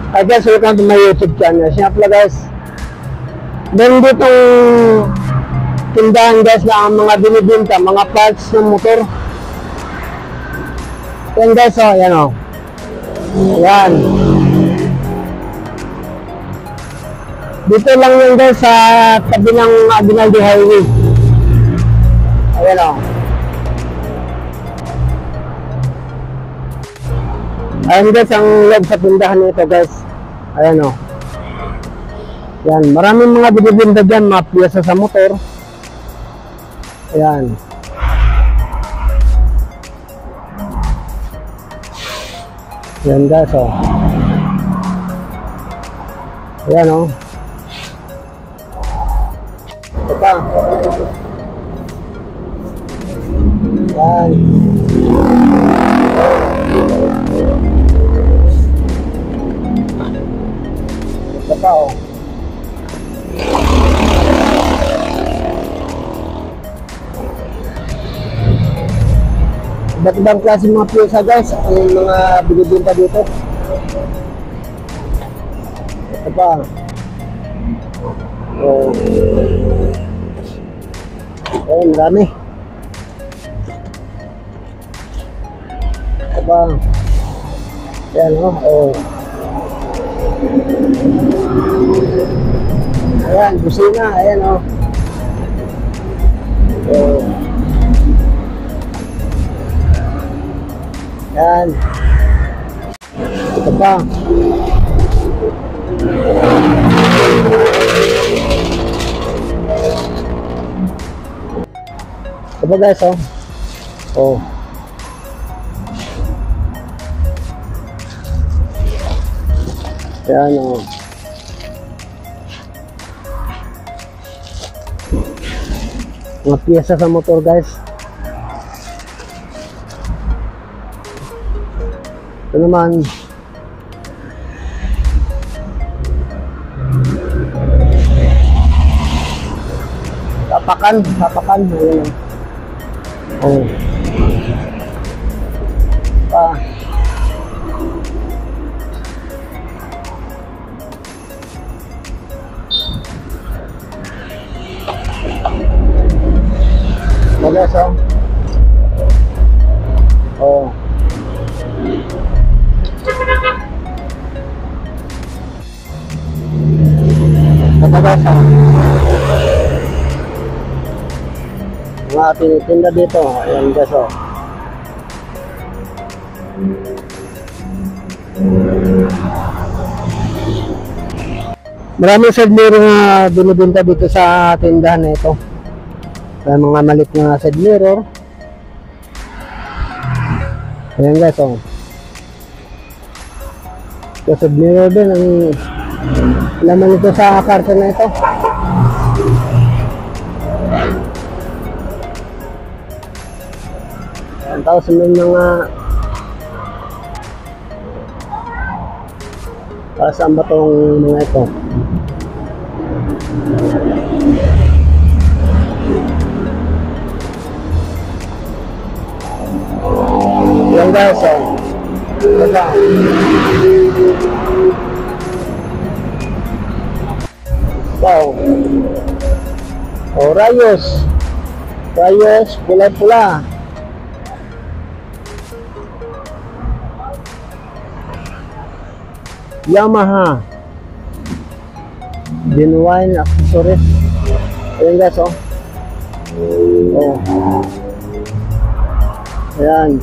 Hi guys, welcome to my YouTube channel. Siya pala guys, meron ditong tindahan guys na ang mga binibinta, mga parts ng motor. Yan guys, oh, yan oh. Yan. Dito lang yan guys sa tabi ng Aguinaldo Highway. Ayan oh. Ayan guys ang loob sa tindahan nito guys. Ayan o. Yan. Maraming mga binibinta dyan. Mga piyesa sa motor. Ayan. Ayan guys o. Ayan o. Ito pa. Ayan. Ito pa o. Iba't ibang klase mga pyesa guys. Ang mga binibinta dito. Ito pa. Oh. Oh, marami. Ito pa. Ayan o. Oh. Ayan, busina. Ayan o. Oh. Ayan. Ito pa. Ito pa guys o. Oh. Ayan o. Mga piyesa sa motor guys. Ito naman. Tapakan. Ayan o. Oh. Pa. Magas o. Oh. Magas o. Mga tinitinda dito. Ayan guys o. Maraming side mirror na binibinta dito sa tindahan na ito. May mga malit na side mirror. Ayan guys oh. Ito side mirror din ang laman ito sa karton na ito. Ayan, tapos may mga saan ba itong mga ito? Yan guys oh. Ito. Wow. Oh, rayos. Rayos, pula-pula. Yamaha. Genuine accessories. Ayan guys oh. Oh. Ayan.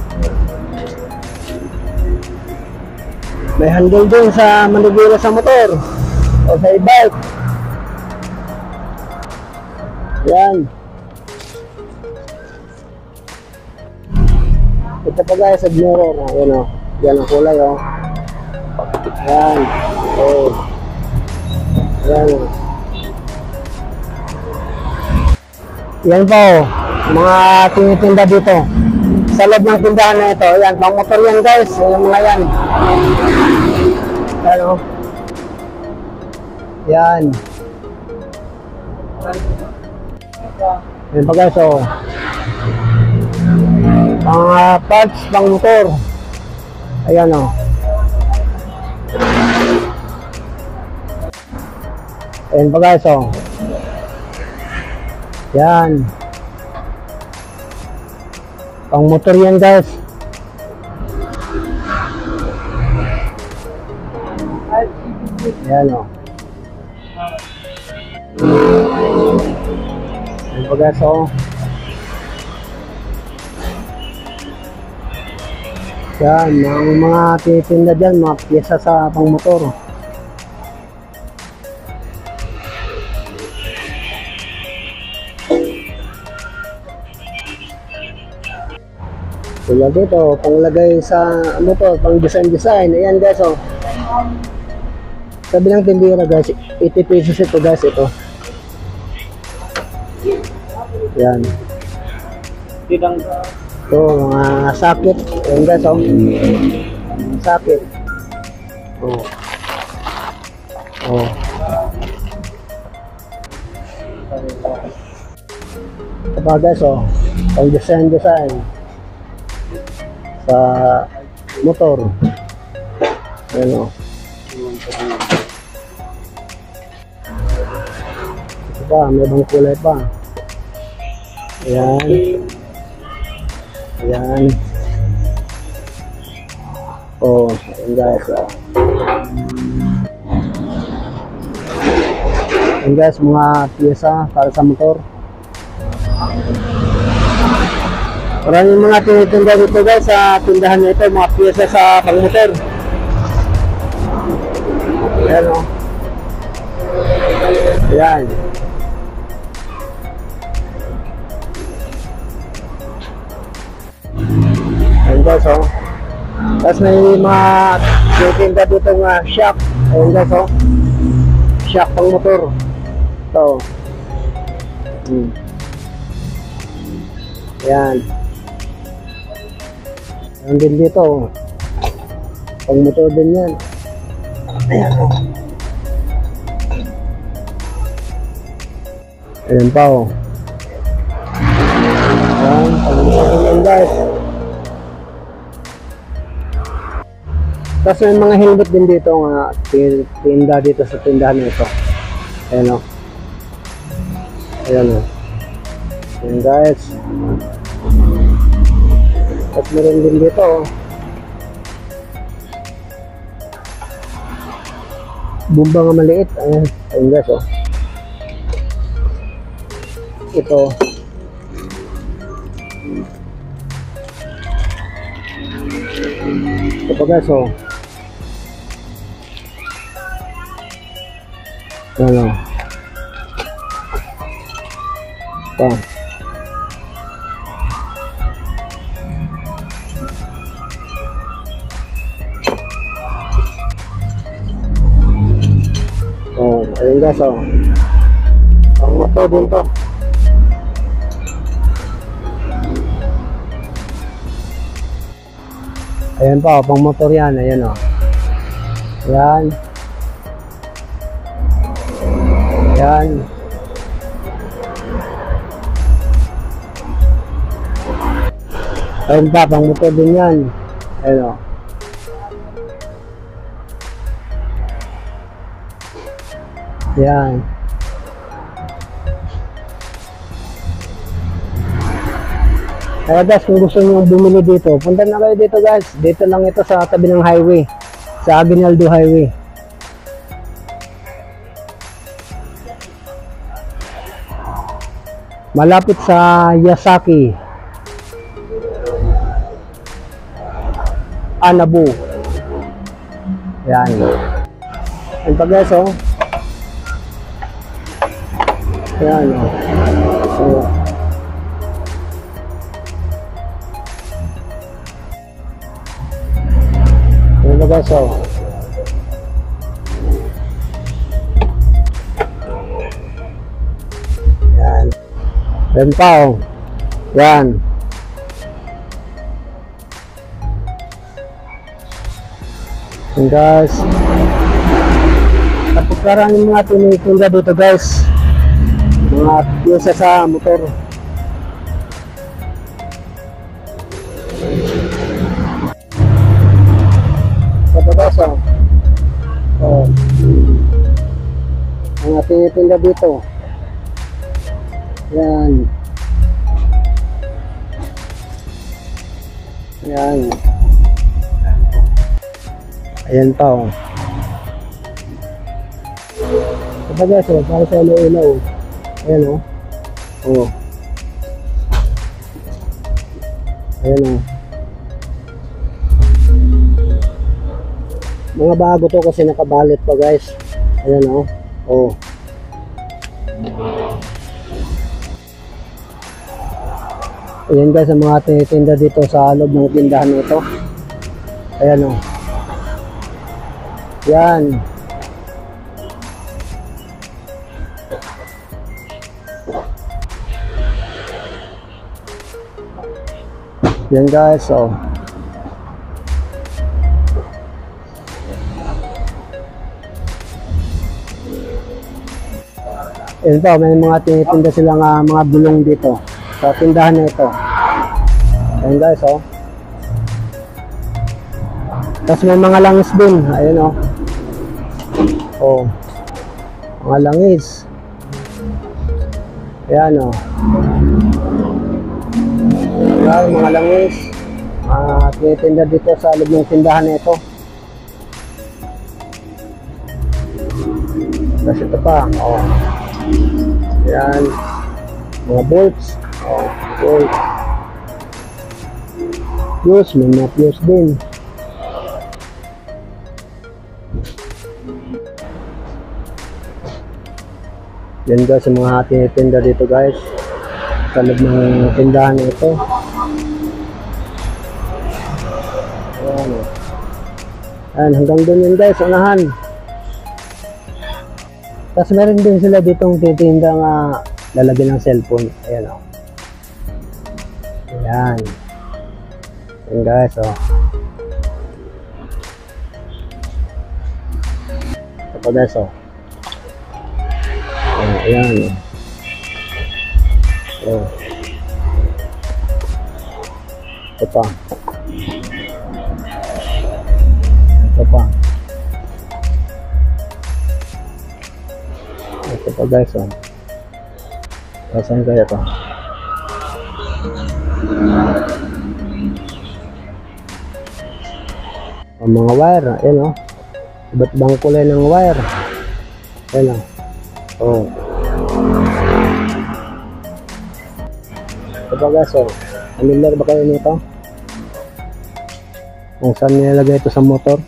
May handle din sa manibela sa motor o sa e-bike. Ayan. Ito pa guys sa mirror. Ayan o. Yan ang kulay o. Ayan. Oh. Ayan o. Yan po o. Mga tinitinda dito. Sa loob ng tindahan na ito. Ayan. Pang motor yan guys. Ayan mga yan. Ayan o. Yan. Ayan pa guys o. Pang parts, pang motor. Ayan o. Ayan pa guys, oh. Yan. Pang motor yan guys. Yan, oh. Ayan pa guys, oh. Yan, mga titinda dyan, mga pyesa sa pang motor. Tulad dito, panglagay sa motor, pang design. Ayan guys, oh. Sabi ng tindera guys, 80 pesos ito guys, ito. Yan. Ito, mga socket. Ayan guys, oh. Socket. Oh. Oh. Ito pa guys, oh. Pang design. Sa motor. Ayan, oh. Ito pa, may ibang kulay pa. Ayan. Ayan. Oh, ayan guys, oh. Ayan guys, mga pyesa para sa motor. Maraming mga tinitinda dito guys sa tindahan na ito, mga pyesa sa pangmotor. Ayan, o. Ayan. Ayan guys, o. Tapos may mga tinitinda dito nga shock. Ayan guys, o. Shock pangmotor. Ito. Ayan. Ayan din dito, pang motor din yan. Ayan, oh. Ayan pa, oh. Ayan, pang motor din yan guys. Tapos may mga helmet din dito nga tinda dito sa tindahan nito. Ayan, oh. Ayan, oh. Ayan guys. At meron din dito, oh. Bumba nga maliit. Ayan, ayan guys, oh. Ito. Ito pa guys, oh. Ayan, oh. Ito. Oh, ayun guys, oh. Ang motor din to. Ayan pa, oh, pang motor yan. Ayan, oh. Ayan. Ayan. Ayan pa, pang motor din yan. Ayan, oh. Yan. Kaya guys, kung gusto nyo bumili dito, punta na kayo dito guys. Dito lang ito sa tabi ng highway. Sa Aguinaldo Highway. Malapit sa Yasaki. Anabu. Yan. Yan pa guys, oh. Ayan, oh. So, ayan na guys, oh. Ayan. Ayan pa, oh. Ayan. Ayan guys. Kapagkaraan yung mga tinitinda dito guys. Mga pyesa sa motor. Kapagasa, mga tinitinda dito. Yan. Yan. Ayan pa oh. Ito guys oh, para sa ilaw. Ayan oh. Oh. Ayan oh. Mga bago to kasi nakabalit pa guys. Ayan oh. Oh. Ayan guys ang mga tinitinda dito sa loob ng tindahan nito. Ayan oh. Yan. Yan guys oh. Ayan pa, may mga tinitinda silang mga bulong dito sa tindahan na ito. Ayan guys oh. Tapos may mga langis din. Ayan oh. Oh. Mga langis. Ayan oh. Ayan mga langis. Tinitinda dito sa loob ng tindahan na ito. Tapos ito pa. Oh. Ayan. Mga bolts. Oh. Bolts. Fuse. May mga fuse din. Yan guys ang mga tinitinda dito guys sa loob ng tindahan na ito. Ayan, ayan hanggang doon yun guys, unahan. Tapos meron din sila ditong titinda nga lalagyan ng cellphone. Ayan o. Ayan. Ayan guys o. Ito pa guys o. Ayan. Oh. Ito pa. Ito pa. Ito pa guys oh. Saan kaya ito? Ang mga wire. Ayan oh. Iba't ibang kulay ng wire. Ayan oh. Oh. Ito pa guys oh. Familiar ba kayo nito? Kung saan nilalagay ito sa motor.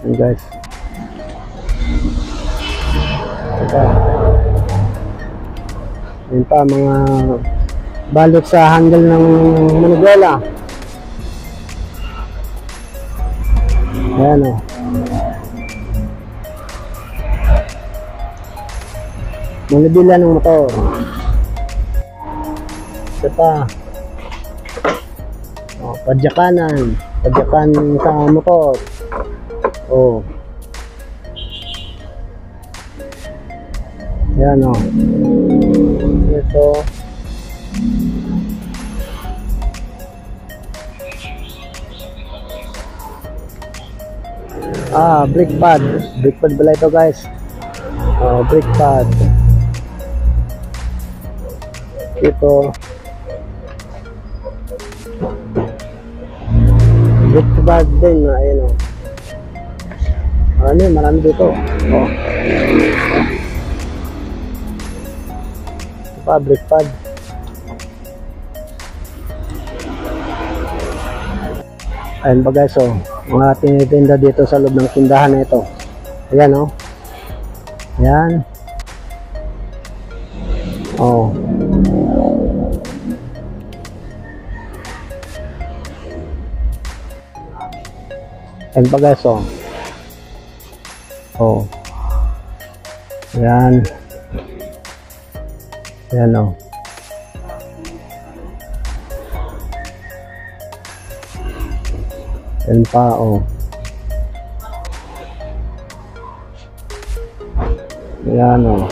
Ayan guys. Ito. Ayan pa mga balik sa handle ng manubela. Ayan oh. Manubela ng motor. Ito pa. Oh, padjakanan. Padjakan sa motor. Oh. Yan oh. Ito. Brake pad. Brake pad pala ito guys. Oh, brake pad. Ito. Brake pad din, ayan o. Marami dito. Oh. Ito pa, brake pad. Ayan pa guys, oh. Mga tinitinda dito sa loob ng tindahan na ito. Ayan o. Ayan. Oh. Ayan pa guys oh. Oh. Ayan. Ayan oh. Ayan pa oh. Ayan oh.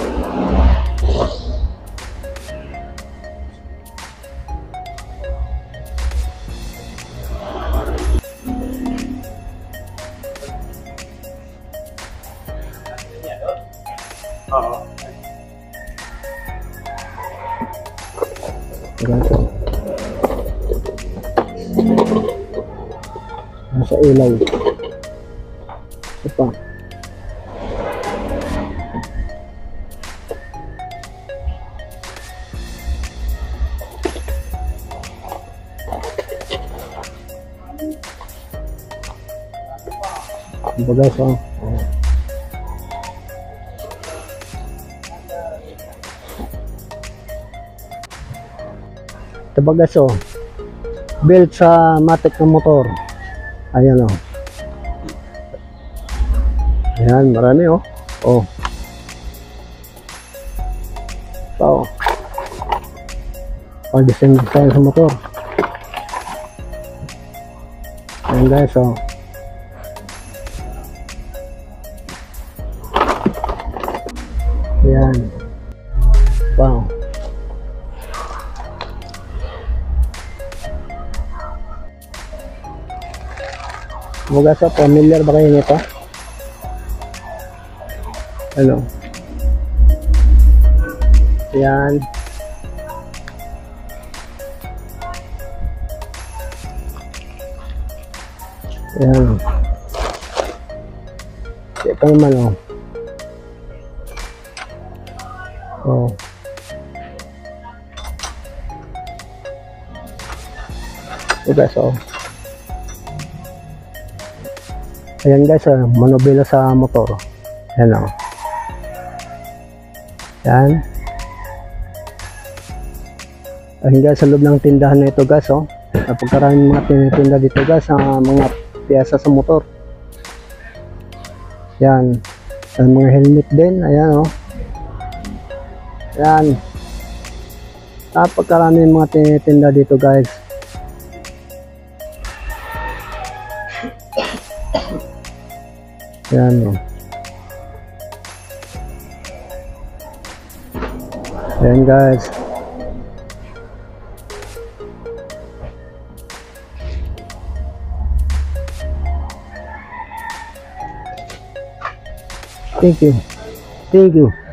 Oo. Ganito. Nasa ilaw. Ito pa. Ito guys, oh. Ito ba guys, oh. Built sa matic ng motor. Ayan, oh. Ayan, marami, oh. Oh. So, design sa motor. Ayan guys, oh. Ayan. Wow. Mga sa familiar ba kayo nito? Ano? Ayan. Ayan. Ito naman, oh. Oh. Ito guys, oh. Ayan guys, manobela sa motor. Ayan, oh. Ayan. Ayan guys, sa loob ng tindahan na ito guys, oh. Napagkaraming mga tinitinda dito guys, sa mga piyesa sa motor. Ayan. Ayan, mga helmet din. Ayan, oh. Ayan. Napagkaraming mga tinitinda dito guys. Ayan, oh. Ayan guys. Thank you. Thank you.